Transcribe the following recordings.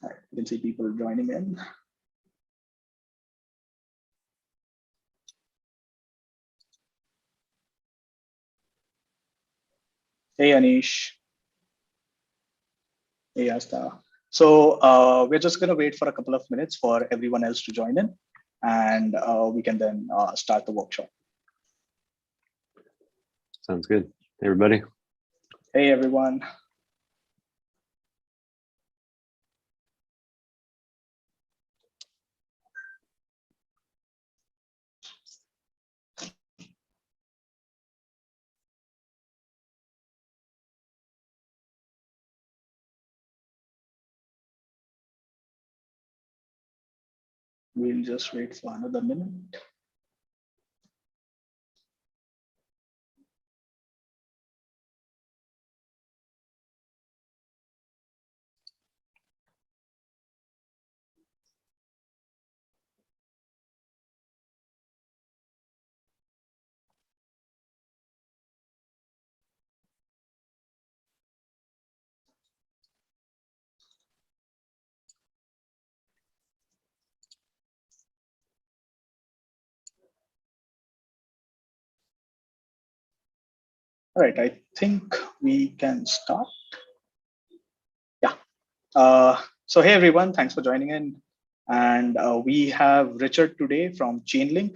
right, you can see people joining in. Hey, Anish. Hey, Asta. So we're just going to wait for a couple of minutes for everyone else to join in, and we can then start the workshop. Sounds good. Hey, everybody. Hey, everyone. We'll just wait for another minute. All right, I think we can start. Yeah. So hey, everyone, thanks for joining in. And we have Richard today from Chainlink,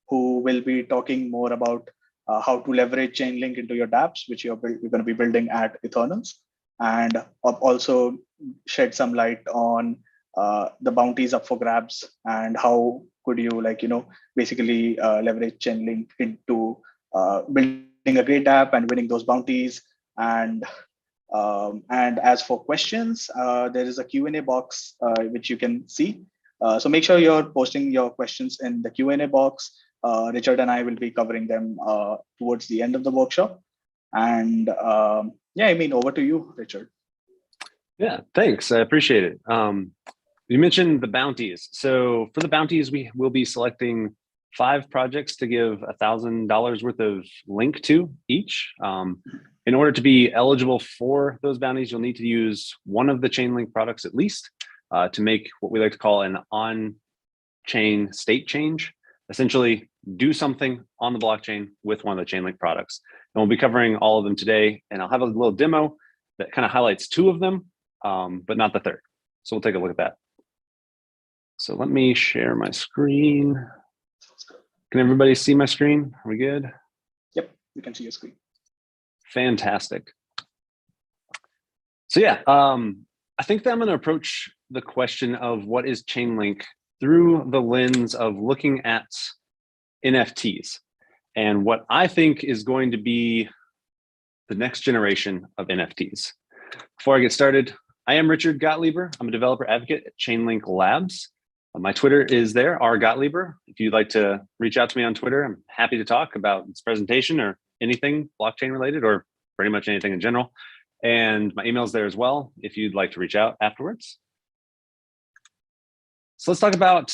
who will be talking more about how to leverage Chainlink into your dApps, which you're going to be building at Ethernance, and also shed some light on the bounties up for grabs and how could you basically leverage Chainlink into building a great app and winning those bounties. And as for questions, there is a Q&A box which you can see. So make sure you're posting your questions in the Q&A box. Richard and I will be covering them towards the end of the workshop. And yeah, I mean, over to you, Richard. Yeah, thanks. I appreciate it. You mentioned the bounties. So for the bounties, we will be selecting 5 projects to give $1,000 worth of link to each. In order to be eligible for those bounties, you'll need to use one of the Chainlink products at least to make what we like to call an on-chain state change. Essentially, do something on the blockchain with one of the Chainlink products. And we'll be covering all of them today. And I'll have a little demo that kind of highlights 2 of them, but not the 3rd. So we'll take a look at that. So let me share my screen. Can everybody see my screen? Are we good? Yep, we can see your screen. Fantastic. So yeah, I think that I'm going to approach the question of what is Chainlink through the lens of looking at NFTs and what I think is going to be the next generation of NFTs. Before I get started, I am Richard Gottlieb. I'm a developer advocate at Chainlink Labs. My Twitter is there, R.Gottlieb. If you'd like to reach out to me on Twitter, I'm happy to talk about this presentation or anything blockchain related or pretty much anything in general. And my email's there as well if you'd like to reach out afterwards. So let's talk about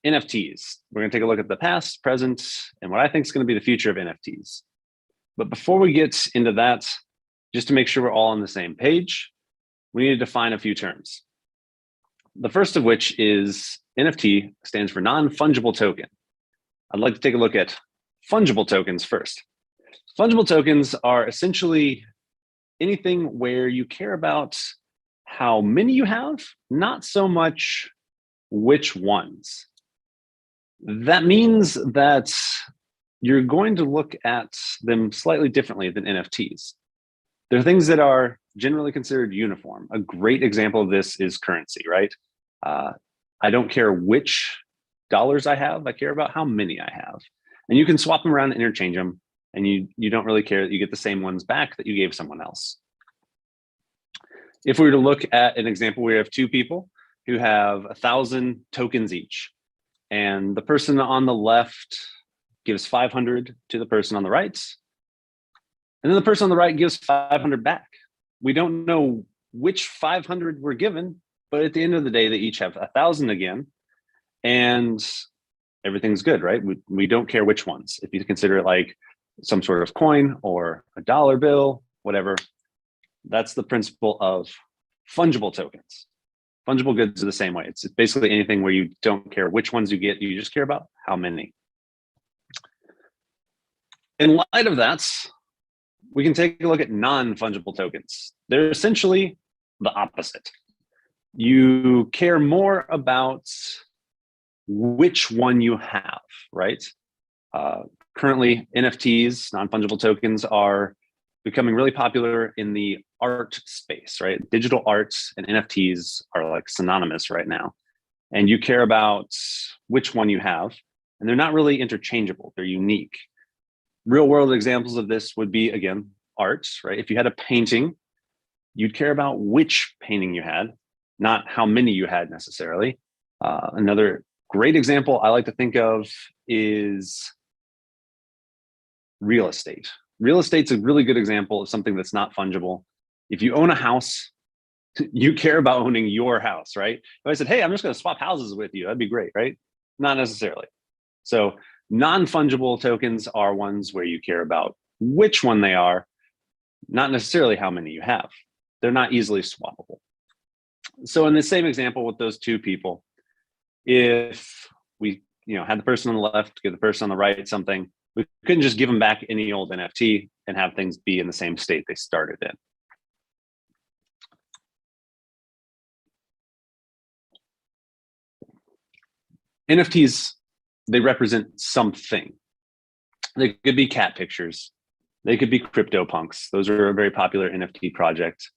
NFTs. We're going to take a look at the past, present, and what I think is going to be the future of NFTs. But before we get into that, just to make sure we're all on the same page, we need to define a few terms. The first of which is NFT stands for non-fungible token. I'd like to take a look at fungible tokens first. Fungible tokens are essentially anything where you care about how many you have, not so much which ones. That means that you're going to look at them slightly differently than NFTs. There are things that are generally considered uniform. A great example of this is currency, right? I don't care which dollars I have, I care about how many I have. And you can swap them around and interchange them, and you don't really care that you get the same ones back that you gave someone else. If we were to look at an example, we have 2 people who have 1,000 tokens each, and the person on the left gives 500 to the person on the right, and then the person on the right gives 500 back. We don't know which 500 were given, but at the end of the day, they each have 1,000 again, and everything's good, right? We don't care which ones. If you consider it like some sort of coin or a dollar bill, whatever, that's the principle of fungible tokens. Fungible goods are the same way. It's basically anything where you don't care which ones you get, you just care about how many. In light of that, we can take a look at non-fungible tokens. They're essentially the opposite. You care more about which one you have, right? Currently, NFTs, non-fungible tokens, are becoming really popular in the art space, right? Digital arts and NFTs are like synonymous right now. And you care about which one you have, and they're not really interchangeable, they're unique. Real world examples of this would be, again, art, right? If you had a painting, you'd care about which painting you had, not how many you had necessarily. Another great example I like to think of is real estate. Real estate's a really good example of something that's not fungible. If you own a house, you care about owning your house, right? If I said, hey, I'm just going to swap houses with you, that'd be great, right? Not necessarily. So non-fungible tokens are ones where you care about which one they are, not necessarily how many you have. They're not easily swappable. So in the same example with those two people, if we had the person on the left give the person on the right something, we couldn't just give them back any old NFT and have things be in the same state they started in. NFTs, they represent something. They could be cat pictures. They could be CryptoPunks. Those are a very popular NFT project.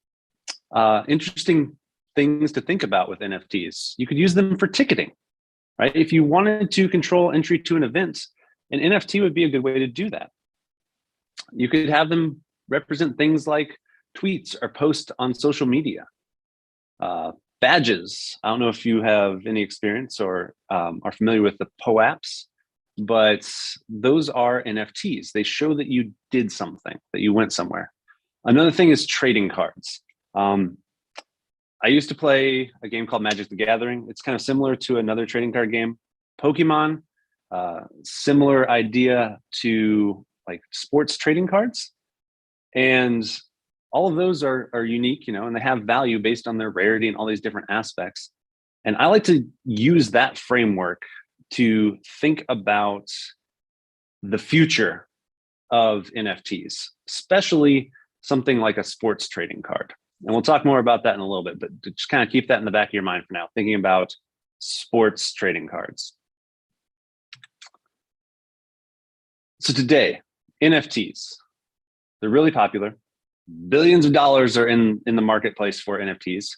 Interesting things to think about with NFTs. You could use them for ticketing, right? If you wanted to control entry to an event, an NFT would be a good way to do that. You could have them represent things like tweets or posts on social media. Badges. I don't know if you have any experience or are familiar with the POAPs, but those are NFTs. They show that you did something, that you went somewhere. Another thing is trading cards. I used to play a game called Magic the Gathering. It's kind of similar to another trading card game. Pokemon, similar idea to like sports trading cards. And all of those are unique, and they have value based on their rarity and all these different aspects. And I like to use that framework to think about the future of NFTs, especially something like a sports trading card. And we'll talk more about that in a little bit, but just kind of keep that in the back of your mind for now, thinking about sports trading cards. So today, NFTs, they're really popular. Billions of dollars are in the marketplace for NFTs,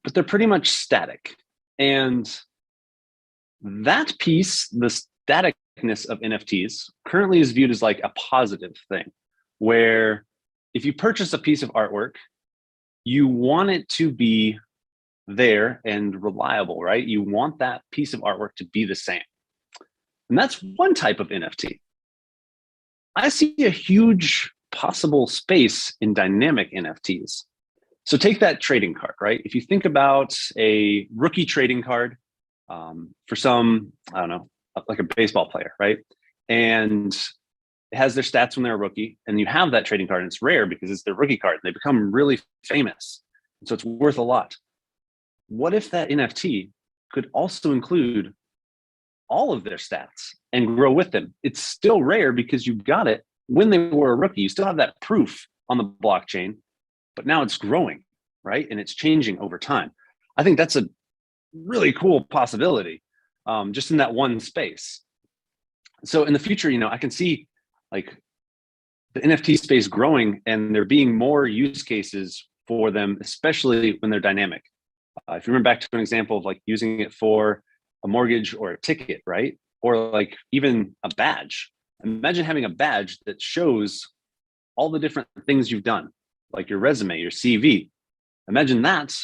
but they're pretty much static. And that piece, the staticness of NFTs, currently is viewed as like a positive thing, where if you purchase a piece of artwork, you want it to be there and reliable, right? You want that piece of artwork to be the same. And that's one type of NFT. I see a huge possible space in dynamic NFTs. So take that trading card, right? If you think about a rookie trading card for some, I don't know, like a baseball player, right? And it has their stats when they're a rookie, and you have that trading card, and it's rare because it's their rookie card, and they become really famous. And so it's worth a lot. What if that NFT could also include all of their stats and grow with them? It's still rare because you got it when they were a rookie. You still have that proof on the blockchain, but now it's growing, right? And it's changing over time. I think that's a really cool possibility just in that one space. So in the future, I can see like the NFT space growing and there being more use cases for them, especially when they're dynamic. If you remember back to an example of like using it for a mortgage or a ticket, right? Or like even a badge. Imagine having a badge that shows all the different things you've done, like your resume, your CV. Imagine that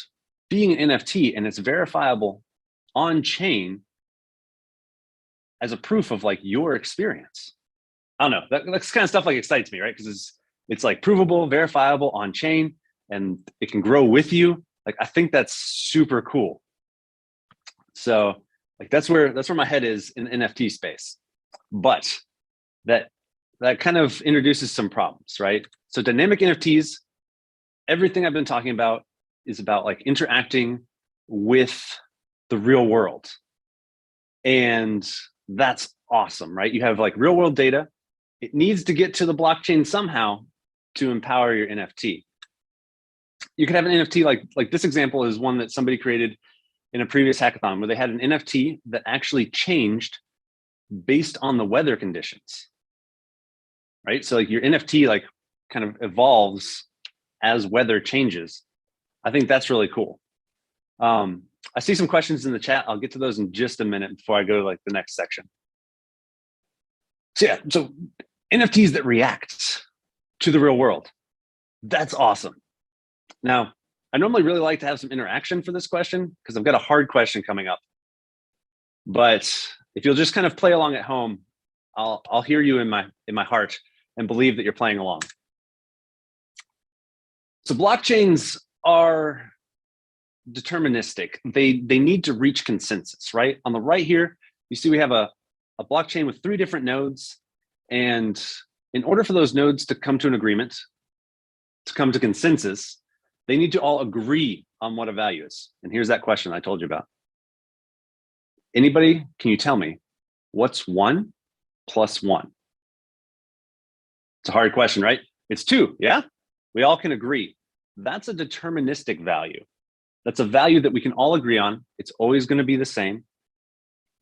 being an NFT and it's verifiable on chain as a proof of like your experience. I don't know. That's kind of stuff like excites me, right? Because it's like provable, verifiable on chain, and it can grow with you. Like I think that's super cool. So like that's where my head is in the NFT space. But that kind of introduces some problems, right? So dynamic NFTs, everything I've been talking about is about like interacting with the real world. And that's awesome, right? You have like real world data. It needs to get to the blockchain somehow to empower your NFT. You could have an NFT like this example is one that somebody created in a previous hackathon where they had an NFT that actually changed based on the weather conditions, right? So like your NFT like kind of evolves as weather changes. I think that's really cool. I see some questions in the chat. I'll get to those in just a minute before I go to like the next section. So yeah, so NFTs that react to the real world. That's awesome. Now, I normally really like to have some interaction for this question because I've got a hard question coming up. But if you'll just kind of play along at home, I'll hear you in my heart and believe that you're playing along. So blockchains are deterministic. They need to reach consensus, right? On the right here, you see we have a blockchain with 3 different nodes. And in order for those nodes to come to an agreement, to come to consensus, they need to all agree on what a value is. And here's that question I told you about. Anybody, can you tell me what's 1 plus 1? It's a hard question, right? It's 2, yeah? We all can agree. That's a deterministic value. That's a value that we can all agree on. It's always going to be the same.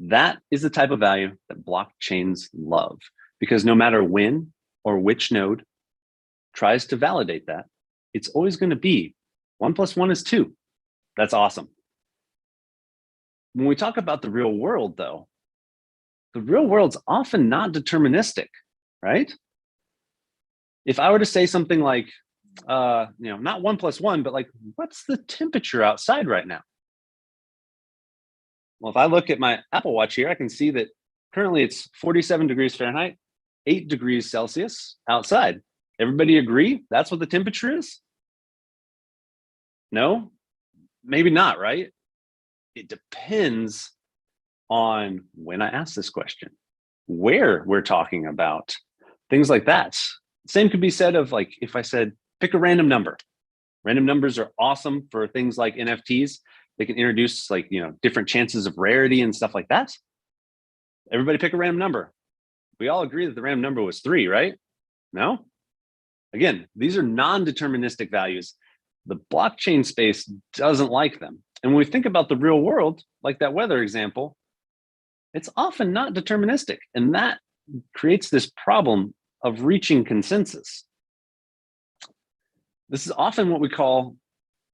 That is the type of value that blockchains love, because no matter when or which node tries to validate that, it's always going to be 1 plus 1 is 2. That's awesome. When we talk about the real world, though, the real world's often not deterministic, right? If I were to say something like, not 1 plus 1, but like, what's the temperature outside right now? Well, if I look at my Apple Watch here, I can see that currently it's 47 degrees Fahrenheit, 8 degrees Celsius outside. Everybody agree that's what the temperature is? No, maybe not, right? It depends on when I ask this question, where we're talking about, things like that. Same could be said of like, if I said, pick a random number. Random numbers are awesome for things like NFTs. They can introduce like, different chances of rarity and stuff like that. Everybody pick a random number. We all agree that the random number was 3, right? No? Again, these are non-deterministic values. The blockchain space doesn't like them. And when we think about the real world, like that weather example, it's often not deterministic. And that creates this problem of reaching consensus. This is often what we call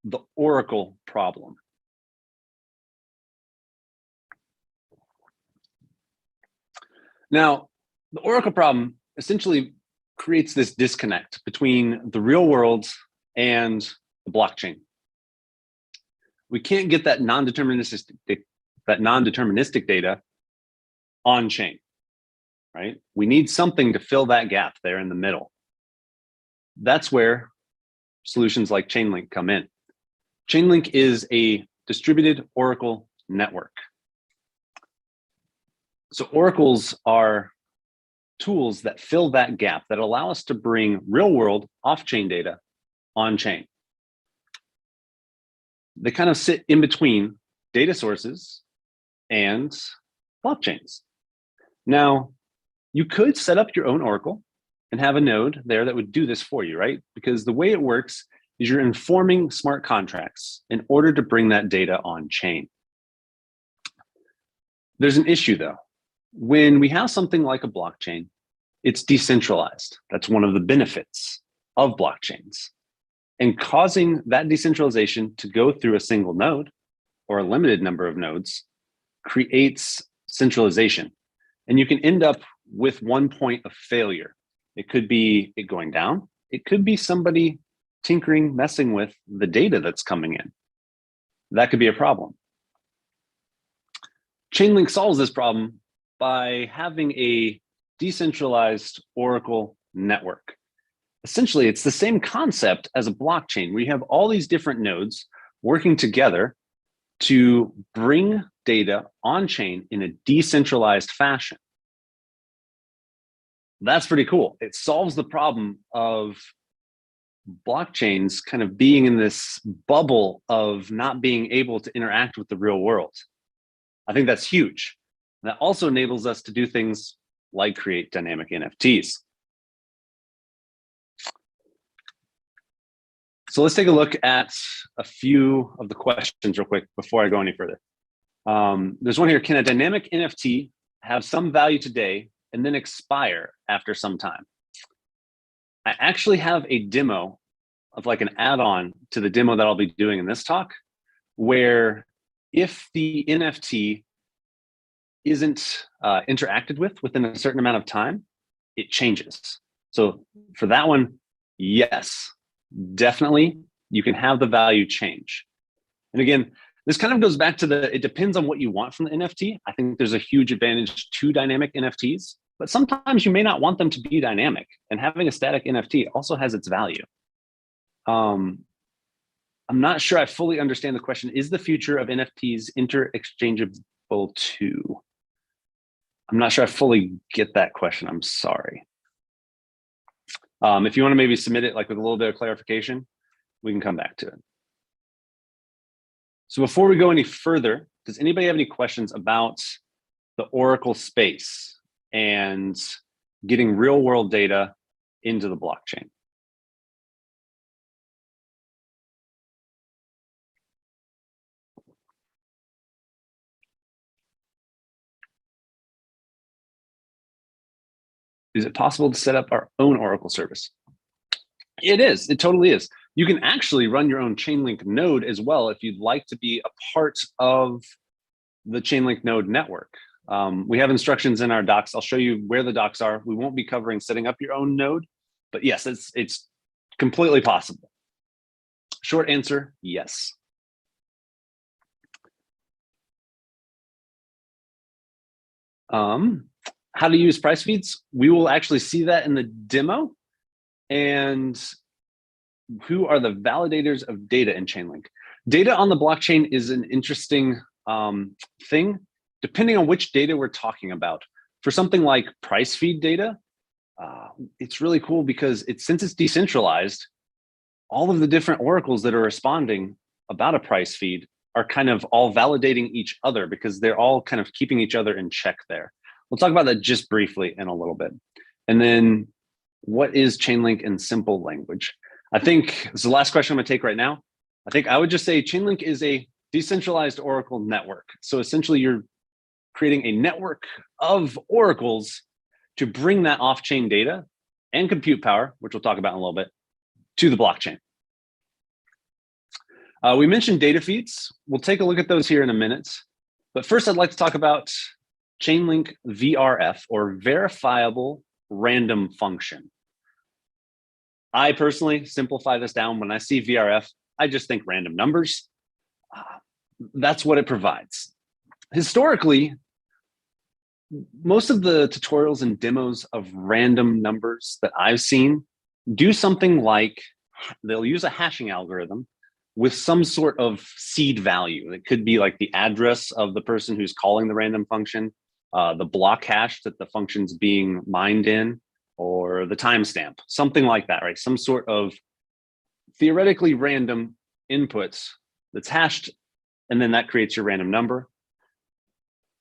the oracle problem. Now, the oracle problem essentially creates this disconnect between the real world and the blockchain. We can't get that non-deterministic data on chain, right? We need something to fill that gap there in the middle. That's where solutions like Chainlink come in. Chainlink is a distributed oracle network. So oracles are tools that fill that gap, that allow us to bring real world off-chain data on-chain. They kind of sit in between data sources and blockchains. Now, you could set up your own oracle and have a node there that would do this for you, right? Because the way it works is you're informing smart contracts in order to bring that data on-chain. There's an issue though. When we have something like a blockchain, it's decentralized. That's one of the benefits of blockchains. And causing that decentralization to go through a single node or a limited number of nodes creates centralization. And you can end up with one point of failure. It could be it going down. It could be somebody tinkering, messing with the data that's coming in. That could be a problem. Chainlink solves this problem by having a decentralized oracle network. Essentially, it's the same concept as a blockchain. We have all these different nodes working together to bring data on-chain in a decentralized fashion. That's pretty cool. It solves the problem of blockchains kind of being in this bubble of not being able to interact with the real world. I think that's huge. That also enables us to do things like create dynamic NFTs. So let's take a look at a few of the questions real quick before I go any further. There's one here: can a dynamic NFT have some value today and then expire after some time? I actually have a demo of like an add-on to the demo that I'll be doing in this talk, where if the NFT isn't interacted with within a certain amount of time, it changes. So for that one, yes, definitely you can have the value change. And again, this kind of goes back to it depends on what you want from the NFT. I think there's a huge advantage to dynamic NFTs, but sometimes you may not want them to be dynamic, and having a static NFT also has its value. I'm not sure I fully understand the question. Is the future of NFTs inter-exchangeable too? I'm not sure I fully get that question. I'm sorry. If you want to maybe submit it like with a little bit of clarification, we can come back to it. So before we go any further, does anybody have any questions about the Oracle space and getting real world data into the blockchain? Is it possible to set up our own Oracle service? It is. It totally is. You can actually run your own Chainlink node as well if you'd like to be a part of the Chainlink node network. We have instructions in our docs. I'll show you where the docs are. We won't be covering setting up your own node, but yes, it's completely possible. Short answer, yes. How to use price feeds? We will actually see that in the demo. And who are the validators of data in Chainlink? Data on the blockchain is an interesting thing, depending on which data we're talking about. For something like price feed data, it's really cool because since it's decentralized, all of the different oracles that are responding about a price feed are kind of all validating each other because they're all kind of keeping each other in check there. We'll talk about that just briefly in a little bit. And then what is Chainlink in simple language? I think this is the last question I'm gonna take right now. I think I would just say Chainlink is a decentralized Oracle network. So essentially you're creating a network of oracles to bring that off-chain data and compute power, which we'll talk about in a little bit, to the blockchain. We mentioned data feeds. We'll take a look at those here in a minute. But first I'd like to talk about Chainlink VRF, or verifiable random function. I personally simplify this down. When I see VRF, I just think random numbers. That's what it provides. Historically, most of the tutorials and demos of random numbers that I've seen do something like they'll use a hashing algorithm with some sort of seed value. It could be like the address of the person who's calling the random function, the block hash that the function's being mined in, or the timestamp, something like that, right? Some sort of theoretically random inputs that's hashed, and then that creates your random number.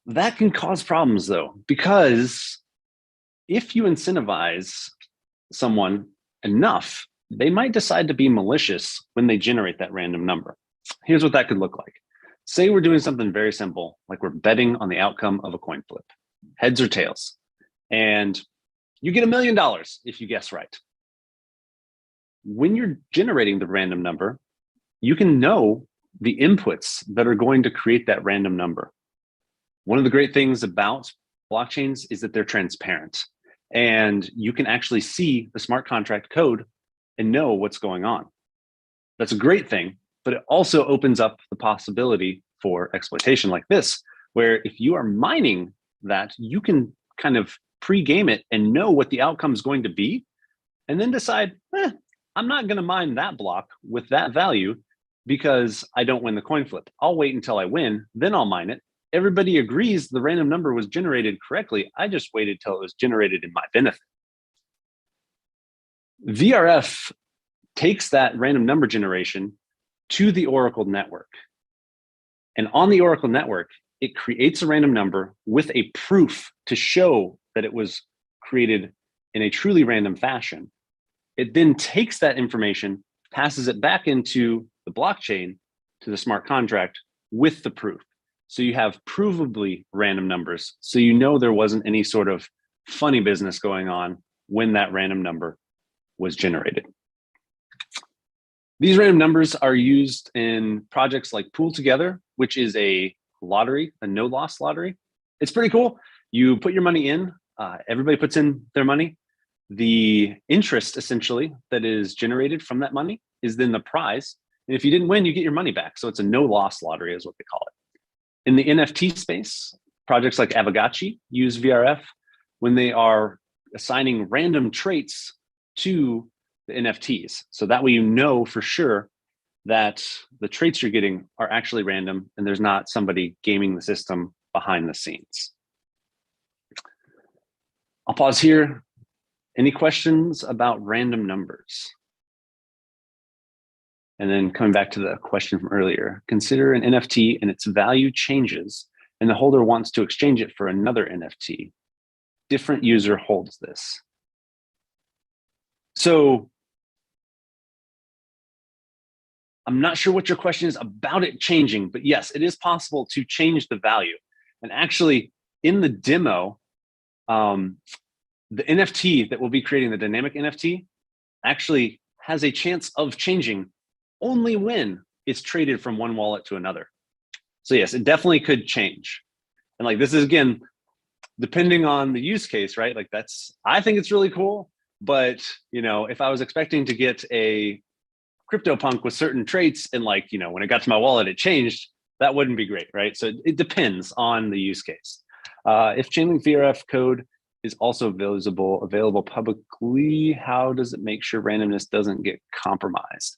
That can cause problems though, because if you incentivize someone enough, they might decide to be malicious when they generate that random number. Here's what that could look like. Say we're doing something very simple, like we're betting on the outcome of a coin flip, heads or tails, and you get $1 million if you guess right. When you're generating the random number, you can know the inputs that are going to create that random number. One of the great things about blockchains is that they're transparent, and you can actually see the smart contract code and know what's going on. That's a great thing, but it also opens up the possibility for exploitation like this, where if you are mining that, you can kind of pre-game it and know what the outcome is going to be, and then decide, I'm not going to mine that block with that value because I don't win the coin flip. I'll wait until I win, then I'll mine it. Everybody agrees the random number was generated correctly. I just waited till it was generated in my benefit. VRF takes that random number generation to the Oracle network. And on the Oracle network, it creates a random number with a proof to show that it was created in a truly random fashion. It then takes that information, passes it back into the blockchain to the smart contract with the proof. So you have provably random numbers. So you know there wasn't any sort of funny business going on when that random number was generated. These random numbers are used in projects like Pool Together, which is a lottery, a no-loss lottery. It's pretty cool. You put your money in, everybody puts in their money. The interest, essentially, that is generated from that money is then the prize. And if you didn't win, you get your money back. So it's a no-loss lottery is what they call it. In the NFT space, projects like Aavegotchi use VRF when they are assigning random traits to the NFTs. So that way you know for sure that the traits you're getting are actually random and there's not somebody gaming the system behind the scenes. I'll pause here. Any questions about random numbers? And then coming back to the question from earlier, consider an NFT and its value changes and the holder wants to exchange it for another NFT. Different user holds this. So I'm not sure what your question is about it changing, but yes, it is possible to change the value. And actually in the demo, the NFT that we'll be creating, the dynamic NFT, actually has a chance of changing only when it's traded from one wallet to another. So yes, it definitely could change. And like, this is again, depending on the use case, right? Like I think it's really cool, but you know, if I was expecting to get a CryptoPunk with certain traits and like, you know, when it got to my wallet, it changed, that wouldn't be great, right? So it depends on the use case. If Chainlink VRF code is also available publicly, how does it make sure randomness doesn't get compromised?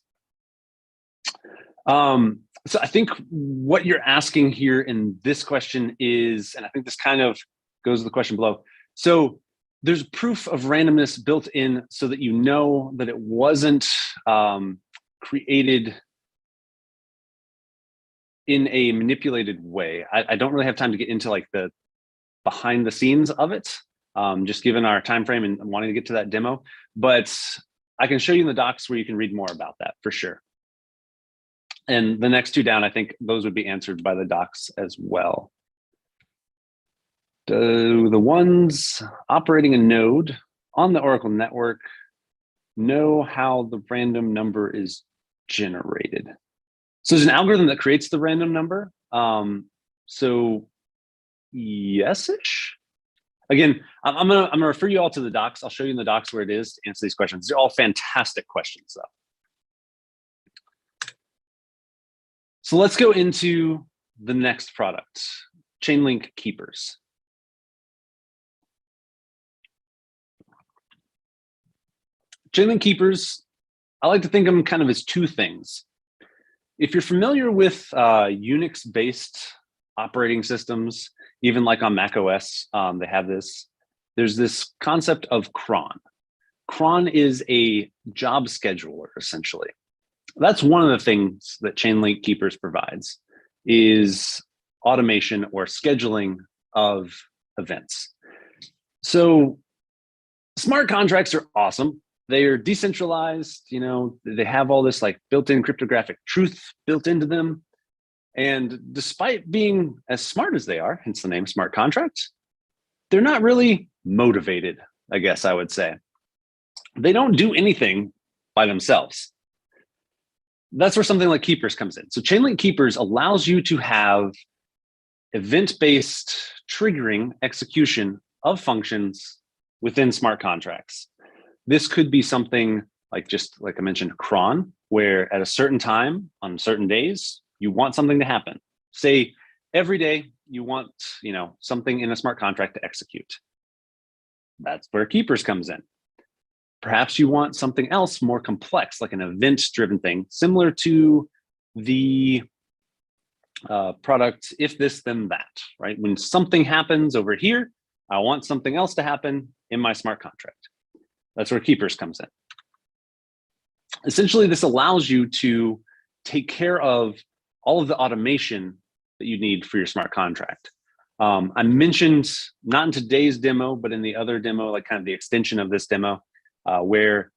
So I think what you're asking here in this question is, and I think this kind of goes to the question below. So there's proof of randomness built in so that you know that it wasn't created in a manipulated way. I don't really have time to get into like the behind the scenes of it, just given our time frame and wanting to get to that demo. But I can show you in the docs where you can read more about that for sure. And the next two down, I think those would be answered by the docs as well. Do the ones operating a node on the Oracle network know how the random number is generated? So there's an algorithm that creates the random number. So yes-ish. Again, I'm gonna refer you all to the docs. I'll show you in the docs where it is to answer these questions. They're all fantastic questions though. So let's go into the next product, Chainlink Keepers. Chainlink Keepers, I like to think of them kind of as two things. If you're familiar with Unix-based operating systems, even like on Mac OS, they have this. There's this concept of cron. Cron is a job scheduler, essentially. That's one of the things that Chainlink Keepers provides, is automation or scheduling of events. So smart contracts are awesome. They are decentralized, you know, they have all this like built-in cryptographic truth built into them. And despite being as smart as they are, hence the name smart contracts, they're not really motivated, I guess I would say. They don't do anything by themselves. That's where something like Keepers comes in. So Chainlink Keepers allows you to have event-based triggering execution of functions within smart contracts. This could be something like, just like I mentioned, cron, where at a certain time on certain days, you want something to happen. Say every day you want, you know, something in a smart contract to execute. That's where Keepers comes in. Perhaps you want something else more complex, like an event-driven thing, similar to the product if this then that, right? When something happens over here, I want something else to happen in my smart contract. That's where Keepers comes in. essentially, this allows you to take care of all of the automation that you need for your smart contract. I mentioned, not in today's demo, but in the other demo, like kind of the extension of this demo, where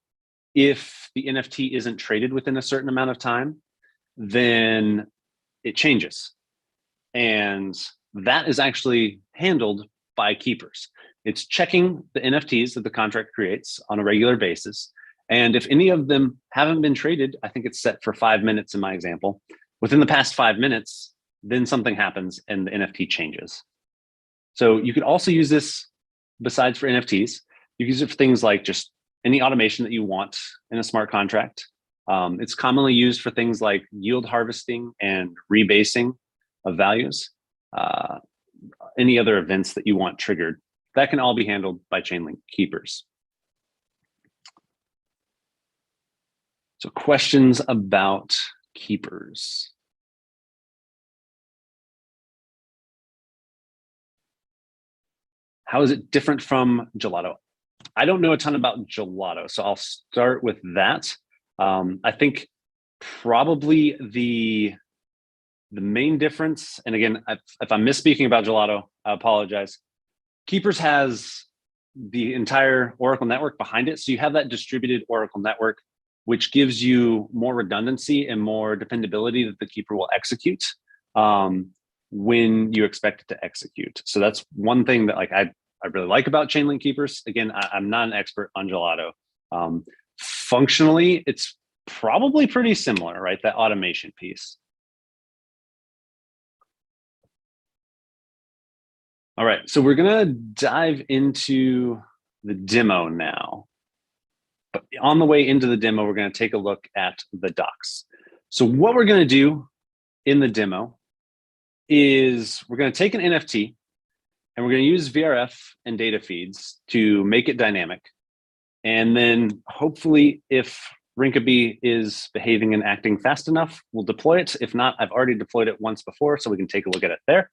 if the NFT isn't traded within a certain amount of time, then it changes. And that is actually handled by keepers. It's checking the NFTs that the contract creates on a regular basis. And if any of them haven't been traded, I think it's set for 5 minutes in my example. Within the past 5 minutes, then something happens and the NFT changes. So you could also use this besides for NFTs. You can use it for things like just any automation that you want in a smart contract. It's commonly used for things like yield harvesting and rebasing of values. Any other events that you want triggered, that can all be handled by Chainlink keepers. So questions about keepers? How is it different from Gelato? I don't know a ton about Gelato, so I'll start with that. I think probably the main difference, and again, if I'm misspeaking about Gelato, I apologize. Keepers has the entire Oracle network behind it. So you have that distributed Oracle network, which gives you more redundancy and more dependability that the keeper will execute when you expect it to execute. So that's one thing that like I really like about Chainlink keepers. Again, I'm not an expert on Gelato. Functionally, it's probably pretty similar, right? That automation piece. All right, so we're gonna dive into the demo now. But on the way into the demo, we're gonna take a look at the docs. So what we're gonna do in the demo is we're gonna take an NFT and we're gonna use VRF and data feeds to make it dynamic. And then hopefully if Rinkeby is behaving and acting fast enough, we'll deploy it. If not, I've already deployed it once before, so we can take a look at it there.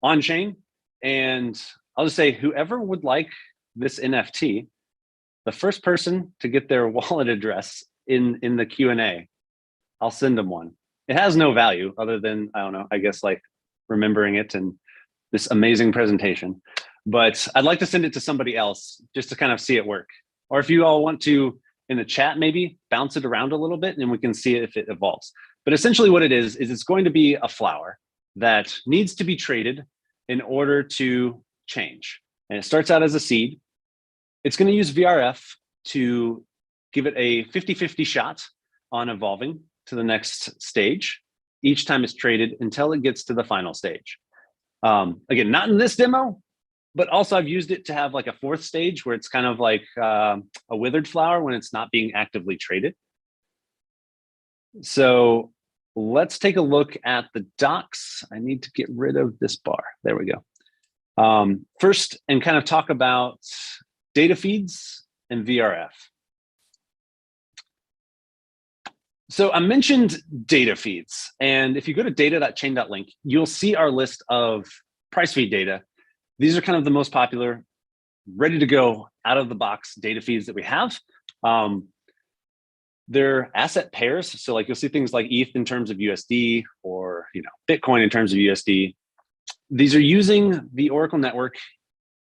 On chain. And I'll just say, whoever would like this NFT, the first person to get their wallet address in the Q&A, I'll send them one. It has no value other than, I don't know, I guess like remembering it and this amazing presentation. But I'd like to send it to somebody else just to kind of see it work. Or if you all want to, in the chat, maybe bounce it around a little bit and we can see if it evolves. But essentially what it is it's going to be a flower that needs to be traded in order to change. And it starts out as a seed. It's going to use VRF to give it a 50-50 shot on evolving to the next stage. Each time it's traded until it gets to the final stage. Again, not in this demo, but also I've used it to have like a fourth stage where it's kind of like a withered flower when it's not being actively traded. So let's take a look at the docs. I need to get rid of this bar. There we go. First, and kind of talk about data feeds and VRF. So I mentioned data feeds. And if you go to data.chain.link, you'll see our list of price feed data. These are kind of the most popular, ready to go out of the box data feeds that we have. They're asset pairs. So like you'll see things like ETH in terms of USD or Bitcoin in terms of USD. These are using the Oracle network.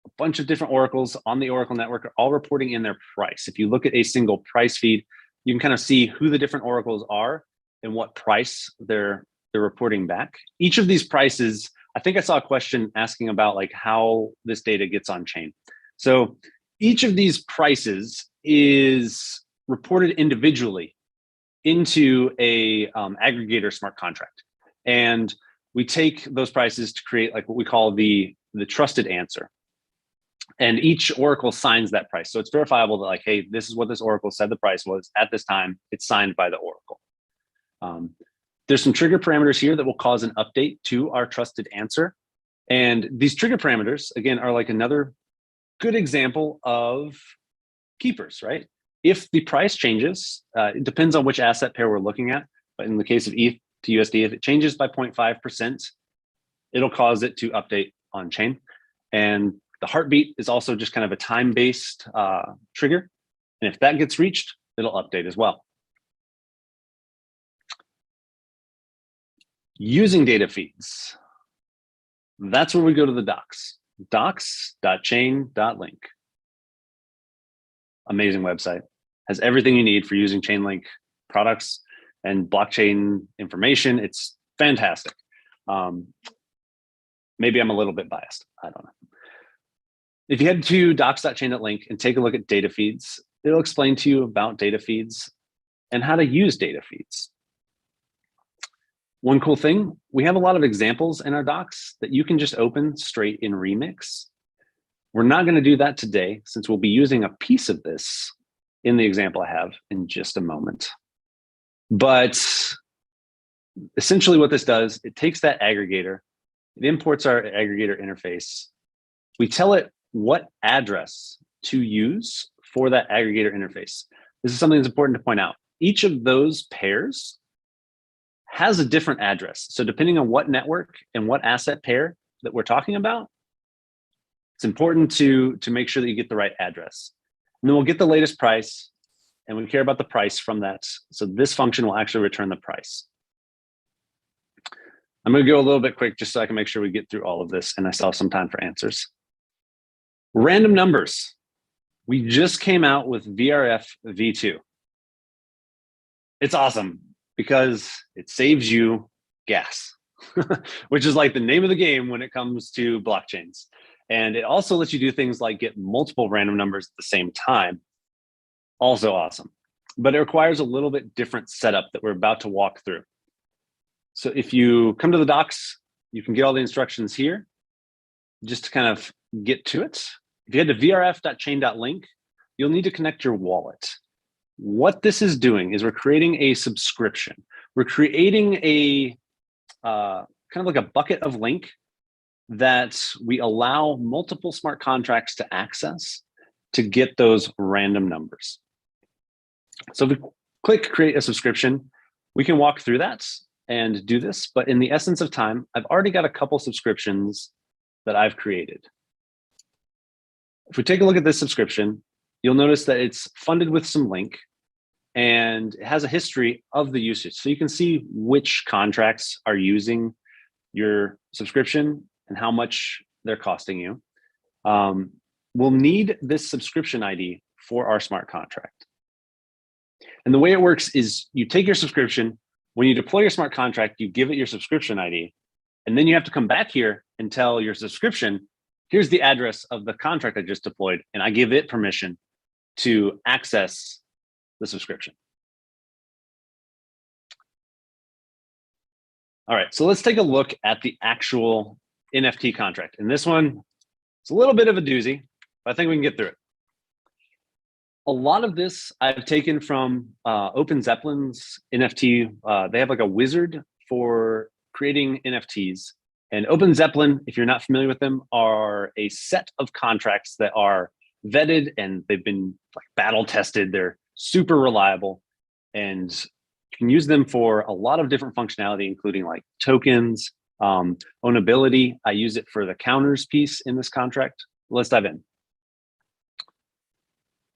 A bunch of different oracles on the Oracle network are all reporting in their price. If you look at a single price feed, you can kind of see who the different oracles are and what price they're reporting back. Each of these prices, I think I saw a question asking about like how this data gets on chain. So each of these prices is reported individually into a aggregator smart contract. And we take those prices to create like what we call the trusted answer. And each oracle signs that price. So it's verifiable that like, hey, this is what this oracle said the price was at this time. It's signed by the oracle. There's some trigger parameters here that will cause an update to our trusted answer. And these trigger parameters, again, are like another good example of keepers, right? If the price changes, it depends on which asset pair we're looking at. But in the case of ETH to USD, if it changes by 0.5%, it'll cause it to update on chain. And the heartbeat is also just kind of a time-based trigger. And if that gets reached, it'll update as well. Using data feeds. That's where we go to the docs. docs.chain.link. Amazing website. Has everything you need for using Chainlink products and blockchain information. It's fantastic. Maybe I'm a little bit biased. I don't know. If you head to docs.chain.link and take a look at data feeds, it'll explain to you about data feeds and how to use data feeds. One cool thing, we have a lot of examples in our docs that you can just open straight in Remix. We're not going to do that today since we'll be using a piece of this in the example I have in just a moment. But essentially what this does, it takes that aggregator, it imports our aggregator interface. We tell it what address to use for that aggregator interface. This is something that's important to point out. Each of those pairs has a different address. So depending on what network and what asset pair that we're talking about, it's important to make sure that you get the right address. And then we'll get the latest price, and we care about the price from that. So this function will actually return the price. I'm going to go a little bit quick just so I can make sure we get through all of this, and I still have some time for answers. Random numbers. We just came out with VRF v2. It's awesome because it saves you gas, which is like the name of the game when it comes to blockchains. And it also lets you do things like get multiple random numbers at the same time. Also awesome. But it requires a little bit different setup that we're about to walk through. So if you come to the docs, you can get all the instructions here just to kind of get to it. If you head to vrf.chain.link, you'll need to connect your wallet. What this is doing is we're creating a subscription. We're creating a kind of like a bucket of link that we allow multiple smart contracts to access to get those random numbers. So if we click create a subscription, we can walk through that and do this. But in the essence of time, I've already got a couple subscriptions that I've created. If we take a look at this subscription, you'll notice that it's funded with some link and it has a history of the usage. So you can see which contracts are using your subscription and how much they're costing you. We'll need this subscription ID for our smart contract. And the way it works is you take your subscription, when you deploy your smart contract, you give it your subscription ID, and then you have to come back here and tell your subscription, here's the address of the contract I just deployed, and I give it permission to access the subscription. All right, so let's take a look at the actual NFT contract. And this one, it's a little bit of a doozy, but I think we can get through it. A lot of this I've taken from Open Zeppelin's NFT. They have like a wizard for creating NFTs. And Open Zeppelin, if you're not familiar with them, are a set of contracts that are vetted and they've been like battle tested. They're super reliable and you can use them for a lot of different functionality, including like tokens, ownability. I use it for the counters piece in this contract. Let's dive in.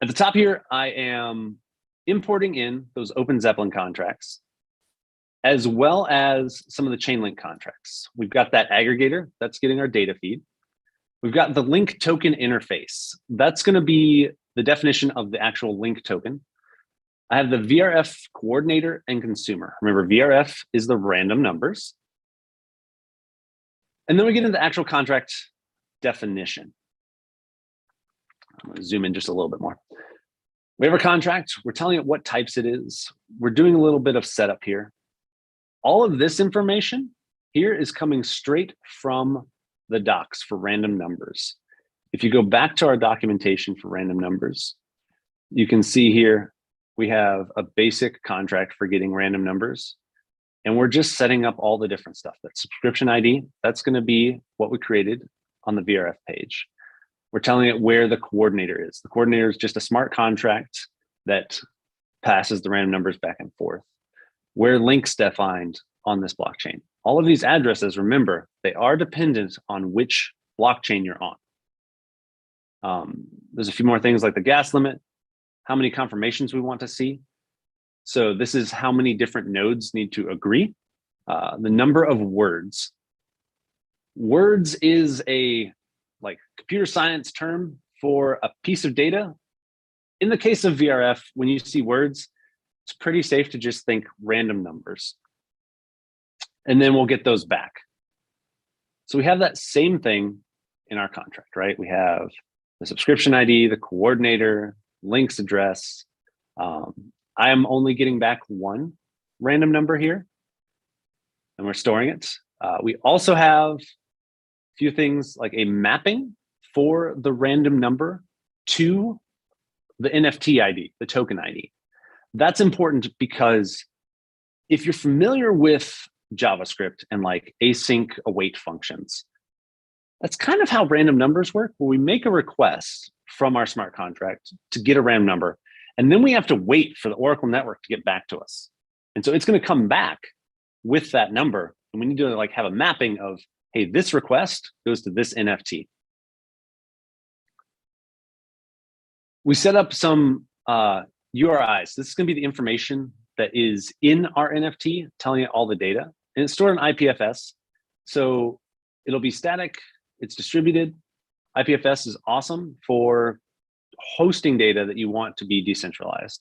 At the top here, I am importing in those Open Zeppelin contracts, as well as some of the Chainlink contracts. We've got that aggregator that's getting our data feed. We've got the link token interface. That's going to be the definition of the actual link token. I have the VRF coordinator and consumer. Remember, VRF is the random numbers. And then we get into the actual contract definition. I'm going to zoom in just a little bit more. We have our contract. We're telling it what types it is. We're doing a little bit of setup here. All of this information here is coming straight from the docs for random numbers. If you go back to our documentation for random numbers, you can see here we have a basic contract for getting random numbers. And we're just setting up all the different stuff. That subscription ID, that's going to be what we created on the VRF page. We're telling it where the coordinator is. The coordinator is just a smart contract that passes the random numbers back and forth. Where links defined on this blockchain. All of these addresses, remember, they are dependent on which blockchain you're on. There's a few more things like the gas limit. how many confirmations we want to see. So this is how many different nodes need to agree. The number of words. Words is a computer science term for a piece of data. In the case of VRF, when you see words, it's pretty safe to just think random numbers. And then we'll get those back. So we have that same thing in our contract, right? We have the subscription ID, the coordinator, links address. I am only getting back one random number here, and we're storing it. We also have a few things like a mapping for the random number to the NFT ID, the token ID. That's important because if you're familiar with JavaScript and like async await functions, that's kind of how random numbers work, where we make a request from our smart contract to get a random number, and then we have to wait for the Oracle network to get back to us. And so it's going to come back with that number, and we need to like have a mapping of, hey, this request goes to this NFT. We set up some URIs. This is going to be the information that is in our NFT, telling it all the data. And it's stored in IPFS. So it'll be static, it's distributed. IPFS is awesome for hosting data that you want to be decentralized.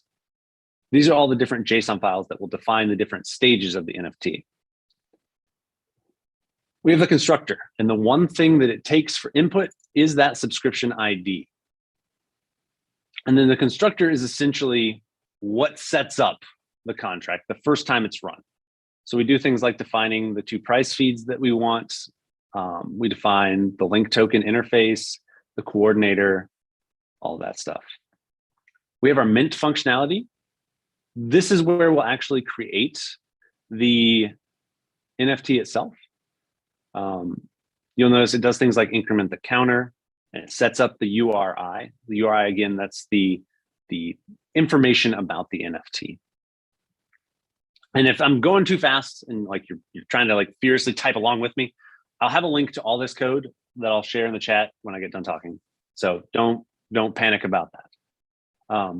These are all the different JSON files that will define the different stages of the NFT. We have the constructor, and the one thing that it takes for input is that subscription ID. And then the constructor is essentially what sets up the contract the first time it's run. So we do things like defining the two price feeds that we want. We define the link token interface, the coordinator, all that stuff. We have our mint functionality. This is where we'll actually create the NFT itself. You'll notice it does things like increment the counter, and it sets up the URI. The URI, again, that's the information about the NFT. And if I'm going too fast and like you're trying to like furiously type along with me, I'll have a link to all this code that I'll share in the chat when I get done talking. So don't panic about that.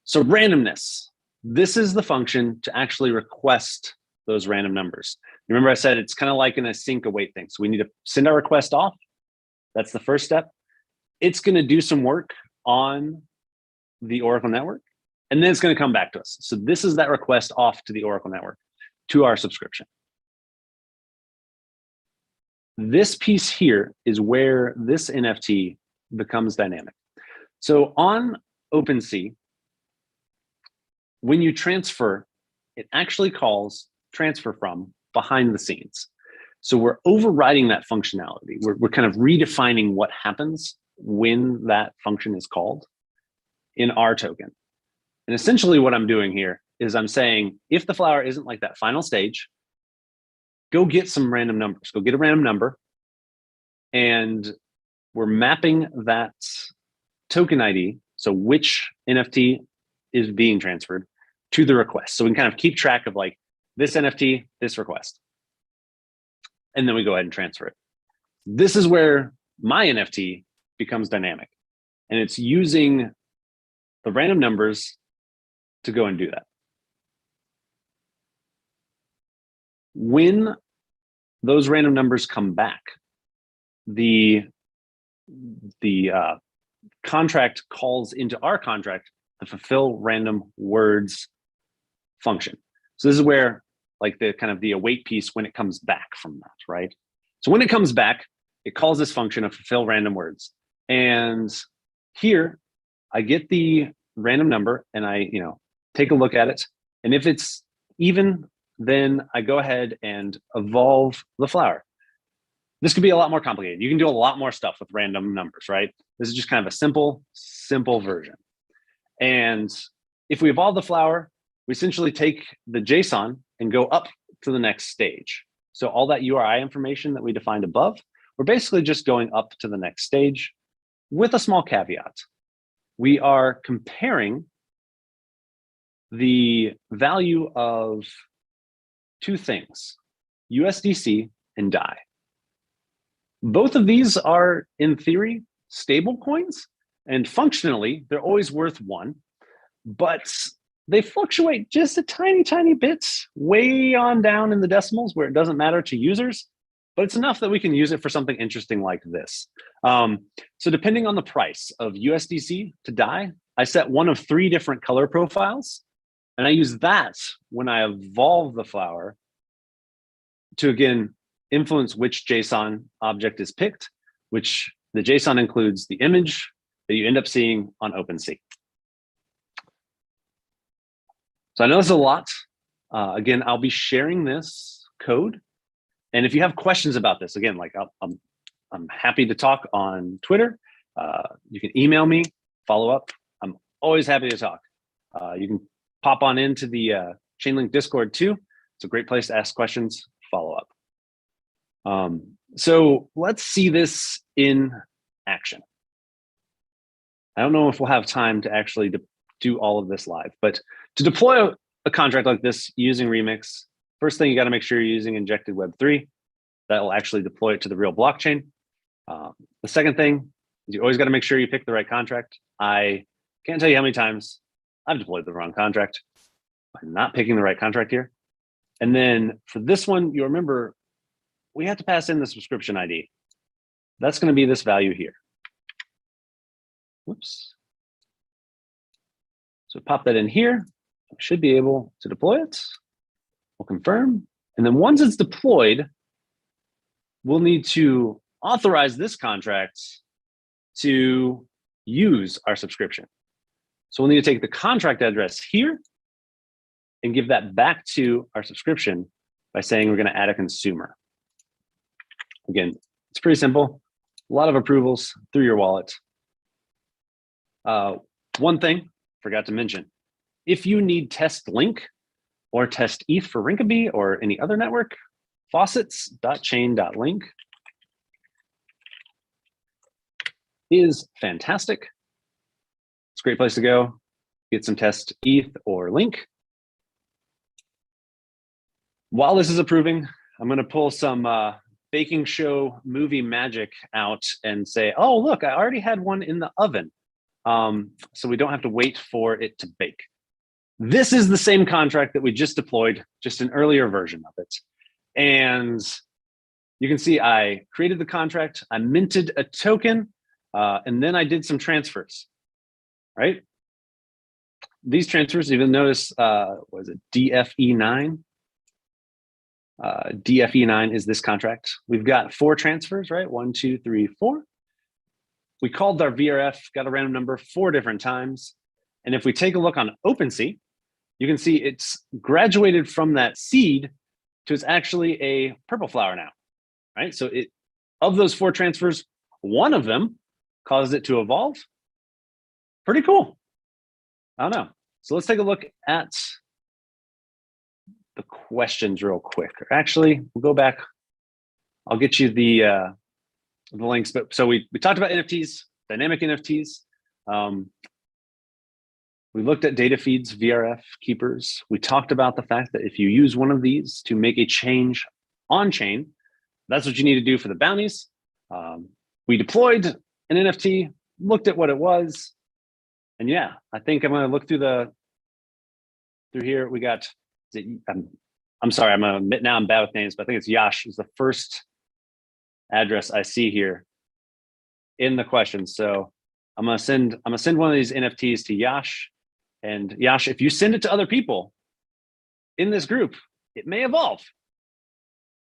So randomness. This is the function to actually request those random numbers. Remember I said it's kind of like an async await thing. So we need to send our request off. That's the first step. It's going to do some work on the Oracle network, and then it's going to come back to us. So this is that request off to the Oracle network, to our subscription. This piece here is where this NFT becomes dynamic. So on OpenSea, when you transfer, it actually calls transfer from behind the scenes. So we're overriding that functionality. We're kind of redefining what happens when that function is called in our token. And essentially what I'm doing here is I'm saying, if the flower isn't like that final stage, go get some random numbers, go get a random number. And we're mapping that token ID, so which NFT is being transferred, to the request. So we can kind of keep track of like this NFT, this request. And then we go ahead and transfer it. This is where my NFT becomes dynamic. And it's using the random numbers to go and do that. When those random numbers come back, the contract calls into our contract the fulfill random words function. So this is where like the kind of the await piece when it comes back from that, right? So when it comes back, it calls this function of fulfill random words. And here I get the random number and I, take a look at it. And if it's even, then I go ahead and evolve the flower. This could be a lot more complicated. You can do a lot more stuff with random numbers, right? This is just kind of a simple version. And if we evolve the flower, we essentially take the JSON and go up to the next stage. So all that URI information that we defined above, we're basically just going up to the next stage with a small caveat. We are comparing the value of two things, USDC and DAI. Both of these are, in theory, stable coins, and functionally, they're always worth one. but they fluctuate just a tiny bit way on down in the decimals where it doesn't matter to users, but it's enough that we can use it for something interesting like this. So depending on the price of USDC to DAI, I set one of 3 different color profiles, and I use that when I evolve the flower to, again, influence which JSON object is picked, which the JSON includes the image that you end up seeing on OpenSea. So I know it's a lot. Again, I'll be sharing this code. And if you have questions about this, again, like I'm happy to talk on Twitter. You can email me, follow up. I'm always happy to talk. You can pop on into the Chainlink Discord too. It's a great place to ask questions, follow up. So let's see this in action. I don't know if we'll have time to actually do all of this live, but to deploy a contract like this using Remix, first thing you got to make sure you're using injected Web3. That will actually deploy it to the real blockchain. The second thing is you always got to make sure you pick the right contract. I can't tell you how many times I've deployed the wrong contract by not picking the right contract here. And then for this one, you remember we have to pass in the subscription ID. That's going to be this value here. Whoops. So pop that in here. I should be able to deploy it. We'll confirm. And then once it's deployed, we'll need to authorize this contract to use our subscription. So we'll need to take the contract address here and give that back to our subscription by saying we're going to add a consumer. Again, it's pretty simple. A lot of approvals through your wallet. One thing, forgot to mention, if you need test link or test ETH for Rinkeby or any other network, faucets.chain.link is fantastic. It's a great place to go. Get some test ETH or link. While this is approving, I'm going to pull some baking show movie magic out and say, oh, look, I already had one in the oven. So we don't have to wait for it to bake. This is the same contract that we just deployed, just an earlier version of it. And you can see I created the contract, I minted a token, and then I did some transfers, right? These transfers, even notice, was it DFE9? DFE9 is this contract. We've got 4 transfers, right? 1, 2, 3, 4. We called our VRF, got a random number 4 different times. And if we take a look on OpenSea, you can see it's graduated from that seed to it's actually a purple flower now, right? So of those 4 transfers, 1 of them caused it to evolve. Pretty cool. I don't know. So let's take a look at the questions real quick. Actually, we'll go back. I'll get you the links. But so we talked about NFTs, dynamic NFTs. We looked at data feeds, VRF keepers. We talked about the fact that if you use one of these to make a change on chain, that's what you need to do for the bounties. We deployed an NFT, looked at what it was, and yeah, I think I'm going to look through here. We got. I'm sorry, I'm going to admit now I'm bad with names, but I think it's Yash is the first address I see here in the question. So I'm gonna send one of these NFTs to Yash. And Yash, if you send it to other people in this group, it may evolve.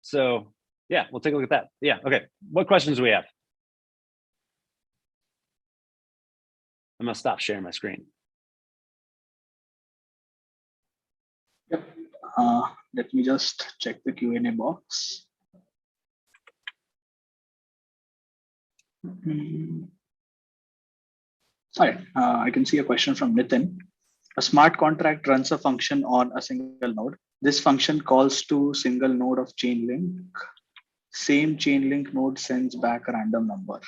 So yeah, we'll take a look at that. Yeah, okay. What questions do we have? I'm gonna stop sharing my screen. Yep. Let me just check the Q&A box. All right, I can see a question from Nitin. A smart contract runs a function on a single node. This function calls to single node of Chainlink. Same Chainlink node sends back a random number.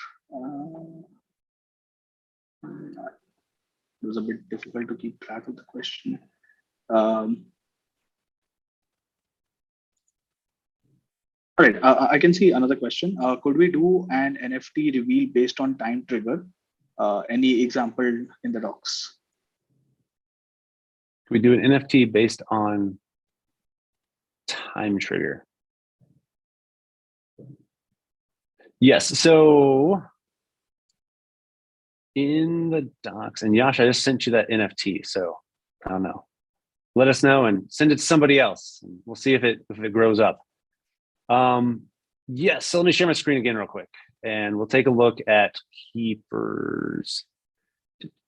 It was a bit difficult to keep track of the question. All right, I can see another question. Could we do an NFT reveal based on time trigger? Any example in the docs? we do an NFT based on time trigger? Yes. So in the docs, and Yash, I just sent you that NFT. So I don't know. Let us know and send it to somebody else. And we'll see if it grows up. Yes. So let me share my screen again real quick, and we'll take a look at keepers.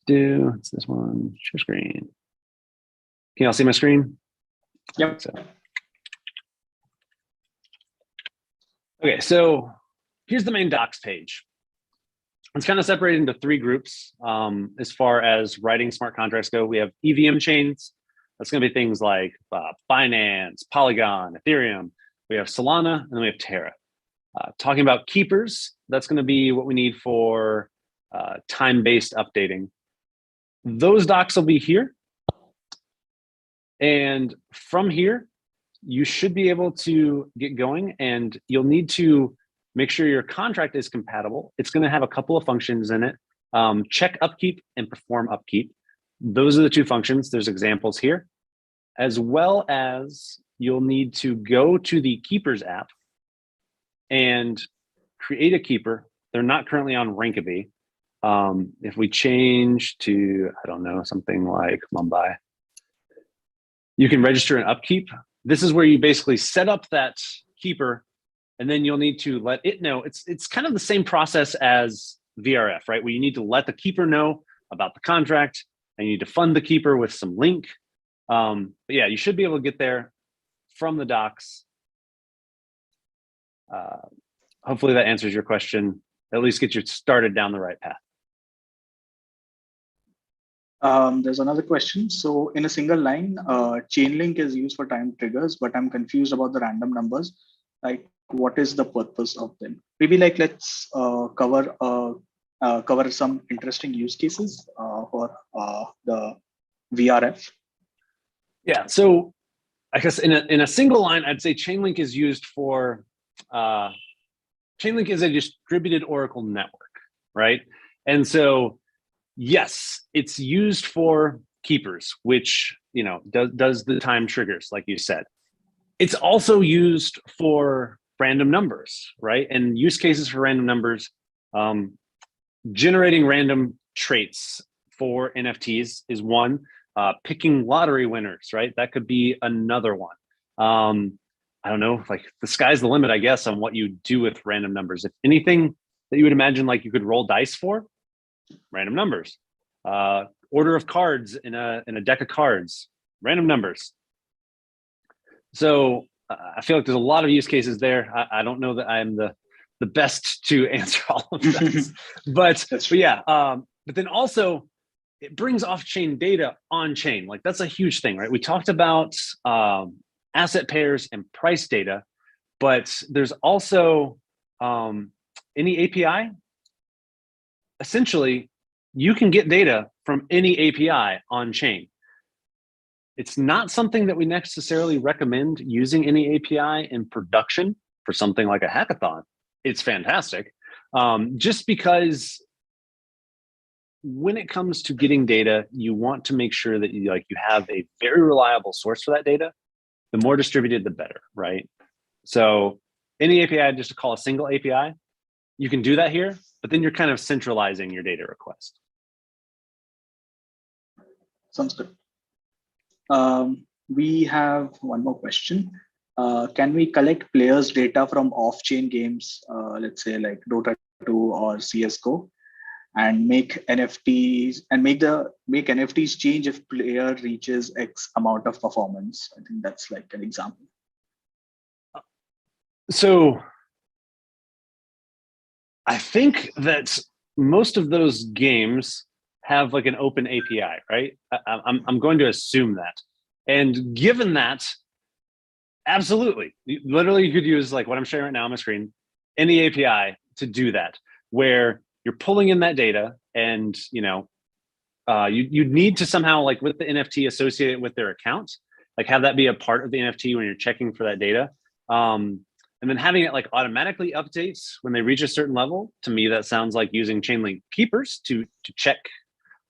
It's this one. Share screen. Can y'all see my screen? Yep. So. Okay, so here's the main docs page. It's kind of separated into three groups as far as writing smart contracts go. We have EVM chains. That's going to be things like Binance, Polygon, Ethereum. We have Solana, and then we have Terra. Talking about keepers, that's going to be what we need for time-based updating. Those docs will be here. And from here, you should be able to get going, and you'll need to make sure your contract is compatible. It's going to have a couple of functions in it. Check upkeep and perform upkeep. Those are the two functions. There's examples here, as well as you'll need to go to the Keepers app and create a keeper. They're not currently on Rankabye. If we change to, I don't know, something like Mumbai, you can register an upkeep. This is where you basically set up that keeper, and then you'll need to let it know. It's kind of the same process as VRF, right? Where you need to let the keeper know about the contract, and you need to fund the keeper with some link. But yeah, you should be able to get there from the docs. Hopefully that answers your question. At least get you started down the right path. There's another question. So in a single line, Chainlink is used for time triggers, but I'm confused about the random numbers. Like, what is the purpose of them? Maybe like let's cover some interesting use cases for the VRF. Yeah. So I guess in a single line, I'd say Chainlink is used for Chainlink is a distributed Oracle network, right? And so yes, it's used for keepers, which does the time triggers, like you said. It's also used for random numbers, right? And use cases for random numbers, generating random traits for NFTs is one. Picking lottery winners, right? That could be another one. I don't know, like the sky's the limit, I guess, on what you do with random numbers. If anything that you would imagine like you could roll dice for, random numbers. Order of cards in a deck of cards, random numbers. So I feel like there's a lot of use cases there. I don't know that I'm the best to answer all of that, but yeah. But then also it brings off-chain data on-chain. Like that's a huge thing, right? We talked about asset pairs and price data, but there's also any API. Essentially, you can get data from any API on-chain. It's not something that we necessarily recommend using any API in production for something like a hackathon. It's fantastic, just because when it comes to getting data, you want to make sure that you have a very reliable source for that data. The more distributed, the better, right? So any API, just to call a single API, you can do that here, but then you're kind of centralizing your data request. Sounds good. We have one more question. Can we collect players' data from off-chain games, let's say like Dota 2 or CS:GO, and make NFTs and make NFTs change if player reaches X amount of performance? I think that's like an example. So I think that most of those games have like an open API, right? I'm going to assume that. And given that, absolutely, literally you could use like what I'm sharing right now on my screen, any API to do that, where you're pulling in that data and you need to somehow, like with the NFT, associate it with their account, like have that be a part of the NFT when you're checking for that data. And then having it like automatically updates when they reach a certain level. To me, that sounds like using Chainlink keepers to check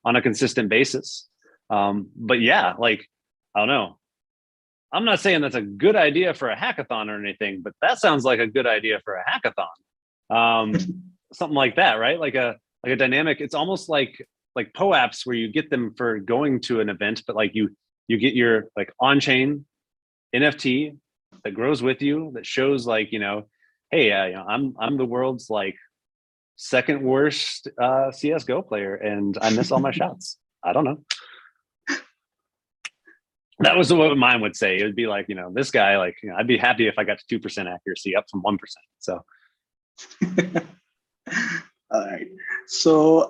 on a consistent basis. But yeah, like I don't know. I'm not saying that's a good idea for a hackathon or anything, but that sounds like a good idea for a hackathon. Something like that, right? Like a dynamic. It's almost like POAPs where you get them for going to an event, but like you get your like on-chain NFT that grows with you, that shows like, hey, I'm the world's like second worst CS:GO player, and I miss all my shots. I don't know. That was what mine would say. It would be like, this guy, like, I'd be happy if I got to 2% accuracy, up from 1%. So, all right. So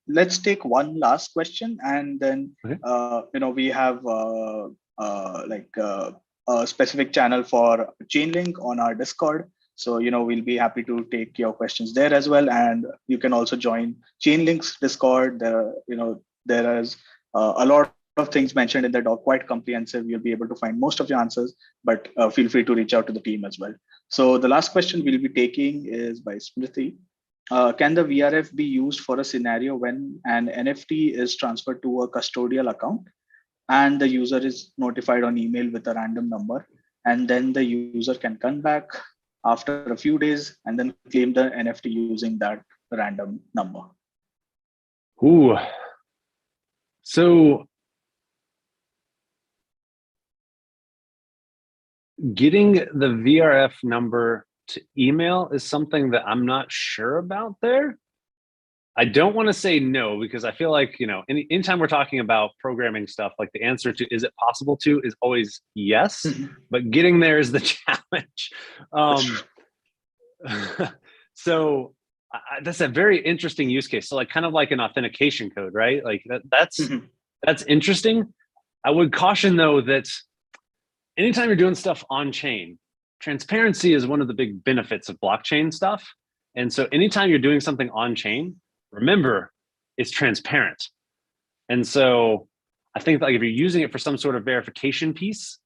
let's take one last question, and then okay. we have a specific channel for Chainlink on our Discord. So we'll be happy to take your questions there as well, and you can also join Chainlink's Discord. There is a lot of things mentioned in the doc, quite comprehensive. You'll be able to find most of your answers, but feel free to reach out to the team as well. So the last question we'll be taking is by Smriti. Can the VRF be used for a scenario when an NFT is transferred to a custodial account and the user is notified on email with a random number, and then the user can come back after a few days and then claim the NFT using that random number? Ooh. So getting the VRF number to email is something that I'm not sure about there. I don't want to say no, because I feel like, anytime we're talking about programming stuff, like the answer to is it possible to is always yes, but getting there is the challenge. So that's a very interesting use case. So like kind of like an authentication code, right? Like that's interesting. I would caution though that anytime you're doing stuff on chain, transparency is one of the big benefits of blockchain stuff. And so anytime you're doing something on chain, remember it's transparent. And so I think like if you're using it for some sort of verification piece,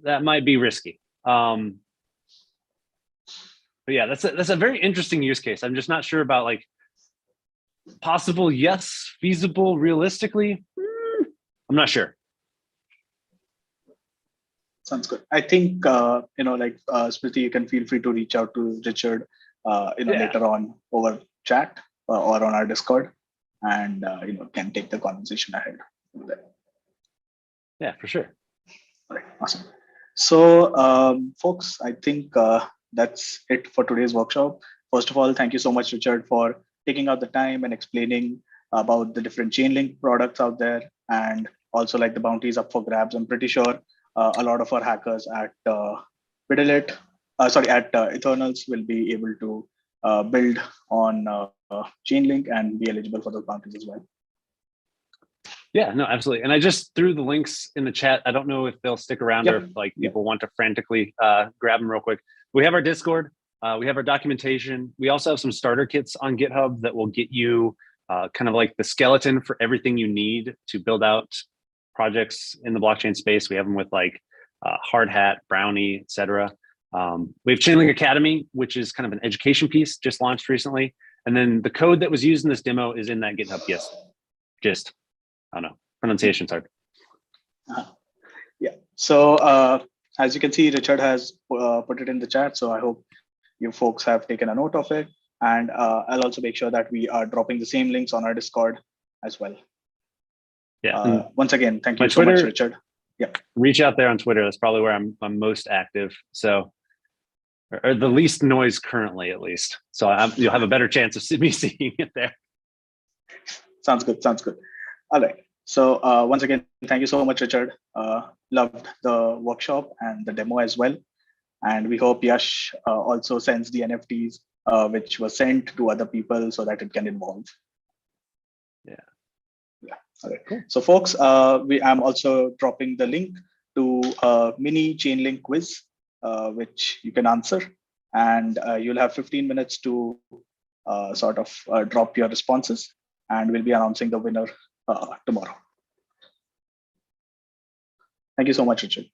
that might be risky. But yeah, that's a very interesting use case. I'm just not sure about like possible, yes, feasible, realistically. I'm not sure. Sounds good. I think Smriti, you can feel free to reach out to Richard, later on over chat or on our Discord, and can take the conversation ahead. Yeah, for sure. All right, awesome. So, folks, I think that's it for today's workshop. First of all, thank you so much, Richard, for taking out the time and explaining about the different Chainlink products out there, and also like the bounties up for grabs. I'm pretty sure a lot of our hackers at Eternals will be able to build on Chainlink and be eligible for those bounties as well. Yeah, no, absolutely. And I just threw the links in the chat. I don't know if they'll stick around or if like people want to frantically grab them real quick. We have our Discord. We have our documentation. We also have some starter kits on GitHub that will get you kind of like the skeleton for everything you need to build out projects in the blockchain space. We have them with like Hard Hat, Brownie, etc. We have Chainlink Academy, which is kind of an education piece just launched recently. And then the code that was used in this demo is in that GitHub gist. I don't know, pronunciation's hard. Yeah. So as you can see, Richard has put it in the chat. So I hope you folks have taken a note of it. And I'll also make sure that we are dropping the same links on our Discord as well. Yeah. Once again, thank you so much, Richard. Yeah. Reach out there on Twitter. That's probably where I'm most active. So, or the least noise currently, at least. So you'll have a better chance of me seeing it there. Sounds good. Sounds good. All right. So once again, thank you so much, Richard. Loved the workshop and the demo as well. And we hope Yash also sends the NFTs which was sent to other people so that it can evolve. Yeah. All right. Cool. So folks, I'm also dropping the link to a mini Chainlink quiz, which you can answer. And you'll have 15 minutes to drop your responses. And we'll be announcing the winner tomorrow. Thank you so much, Richard.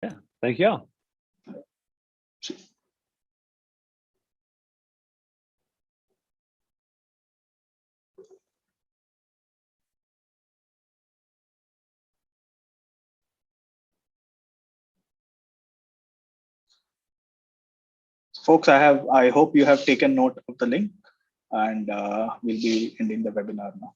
Yeah, thank you. Folks, I hope you have taken note of the link, and we'll be ending the webinar now.